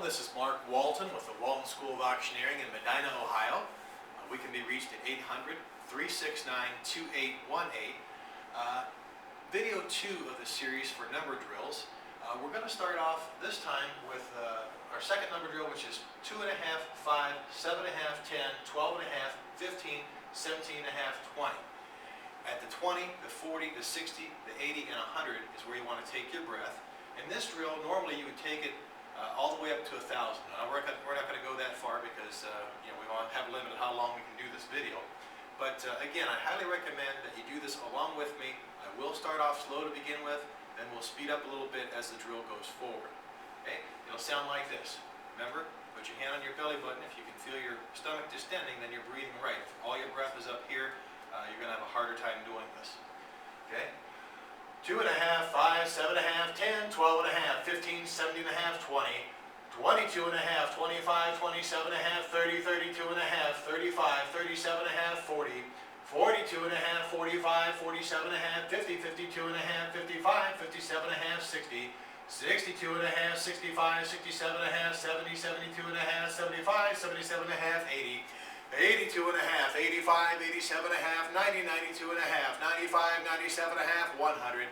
This is Mark Walton with the Walton School of Auctioneering in Medina, Ohio. We can be reached at 800-369-2818. Video 2 of the series for number drills. We're going to start off this time with our second number drill, which is 2.5, 5, 7.5, 10, 12.5, 15, 17.5, 20. At the 20, the 40, the 60, the 80, and 100 is where you want to take your breath. In this drill, normally you would take it all the way up to 1,000. We're not going to go that far because we want to have a limit on how long we can do this video. But again, I highly recommend that you do this along with me. I will start off slow to begin with, then we'll speed up a little bit as the drill goes forward. Okay? It'll sound like this. Remember, put your hand on your belly button. If you can feel your stomach distending, then you're breathing right. If all your breath is up here, you're going to have a harder time doing this. Okay? 2.5, 5, 7.5, 10, 12.5, 15, 17.5, 20, 22.5, 25, 27.5, 30, 32.5, 35, 37.5, 40, 42.5, 45, 47.5, 50, 52.5, 55, 57.5, 60, 62.5, 65, 67.5, 70, 72.5, 75, 77.5, 80, 82.5, 85, 87.5, 90, 92.5, 95, 97.5, 100,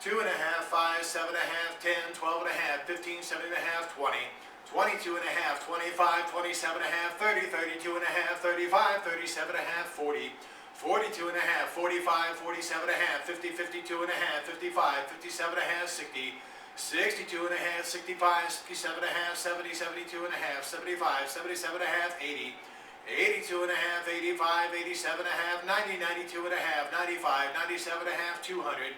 2.5, 5, 7.5, 10, 12.5, 15, 17.5, 20, 22.5, 25, 27.5, 30, 32.5, 35, 37.5, 40, 42.5, 45, 47.5, 50, 52.5, 55, 57.5, 60, 62.5, 65, 67.5, 70, 72.5, 75, 77.5, 80, 82.5, 85, 87.5, 90, 92.5, 95, 97.5, 200,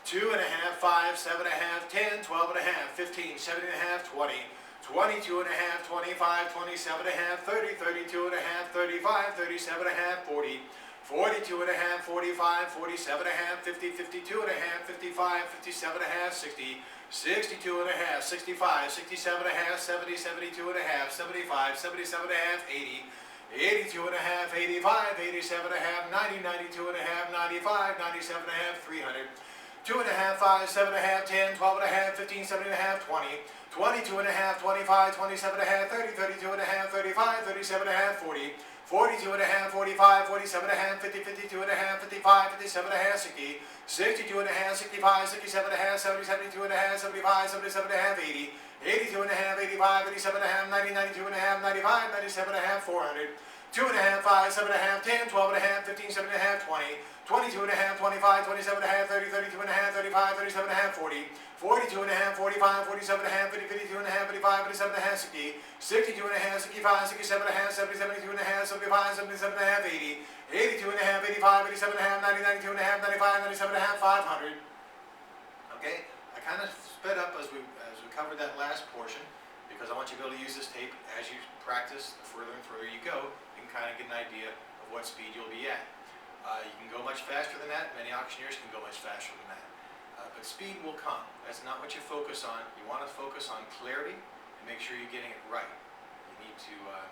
2.5, 5, 7.5, 10, 12.5, 15, 17.5, 20, 22.5, 25, 27.5, 30, 32.5, 35, 37.5, 40, 42.5, 45, 47.5, 50, 52.5, 55, 57.5, 60, 62.5, 65, 67.5, 70, 72.5, 75, 77.5, 80, 82.5, 85, 87.5, 90, 92.5, 95, 97.5, 300, 2.5, 5, 7.5, 10, 12.5, 15, 17.5, 20, 22.5, 25, 27.5, 30, 32.5, 35, 37.5, 40, 42.5, 45, 47.5, 50, 52.5, 55, 57.5, 60, 62.5, 65, 67.5, 70, 72.5, 75, 77.5, 80, 82.5, 85, 87.5, 90, 92.5, 95, 97.5, 400, 2.5, 5, 7.5, 10, 12.5, 15, 17.5, 20, 22.5, 25, 27.5, 30, 32.5, 35, 37.5, 40, 42.5, 45, 47.5, 50, 52.5, 55, 57.5, 60, 62.5, 65, 67.5, 70, 72.5, 75, 77.5, 80, 82.5, 85, 87.5, 90, 92.5, 95, 97.5, 500. Okay, I kind of sped up as we covered that last portion because I want you to be able to use this tape as you practice. The further and further you go, you can kind of get an idea of what speed you'll be at. You can go much faster than that. Many auctioneers can go much faster than that. But speed will come. That's not what you focus on. You want to focus on clarity and make sure you're getting it right. You need to, I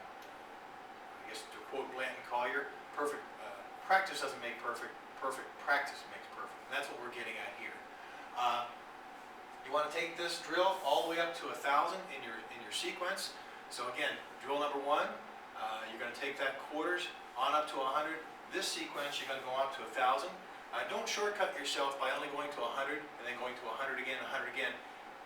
guess to quote Blanton Collier, perfect practice doesn't make perfect. Perfect practice makes perfect. And that's what we're getting at here. You want to take this drill all the way up to 1,000 in your sequence. So again, drill number 1, you're going to take that quarters on up to 100. This sequence, you're going to go up to 1,000. Don't shortcut yourself by only going to 100 and then going to 100 again, 100 again.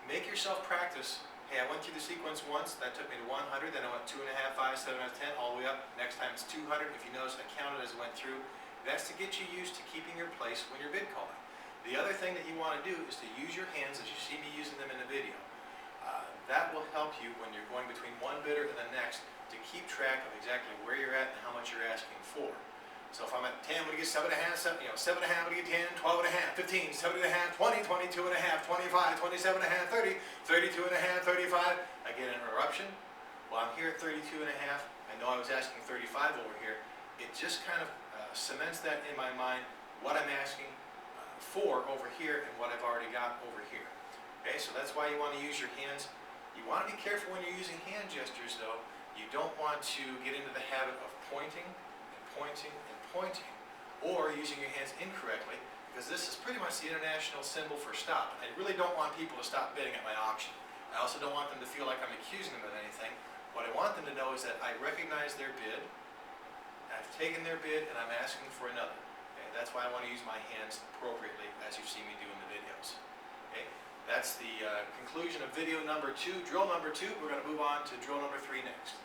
Make yourself practice. Hey, I went through the sequence once, that took me to 100, then I went 2.5, 5, 7, 10, all the way up. Next time it's 200. If you notice, I counted as I went through. That's to get you used to keeping your place when you're bid calling. The other thing that you want to do is to use your hands as you see me using them in the video. That will help you when you're going between one bidder and the next to keep track of exactly where you're at and how much you're asking for. So if I'm at 10, I'm going to get 7.5, 7.5, I'm going to get 10, 12.5, 15, 17.5, 20, 22.5, 25, 27.5, 30, 32.5, 35. I get an interruption. Well, I'm here at 32.5. I know I was asking 35 over here. It just kind of cements that in my mind, what I'm asking for over here and what I've already got over here. Okay, so that's why you want to use your hands. You want to be careful when you're using hand gestures, though. You don't want to get into the habit of pointing and pointing and pointing, or using your hands incorrectly, because this is pretty much the international symbol for stop. I really don't want people to stop bidding at my auction. I also don't want them to feel like I'm accusing them of anything. What I want them to know is that I recognize their bid, I've taken their bid, and I'm asking for another. Okay? That's why I want to use my hands appropriately, as you've seen me do in the videos. Okay? That's the conclusion of video number 2, drill number 2. We're going to move on to drill number 3 next.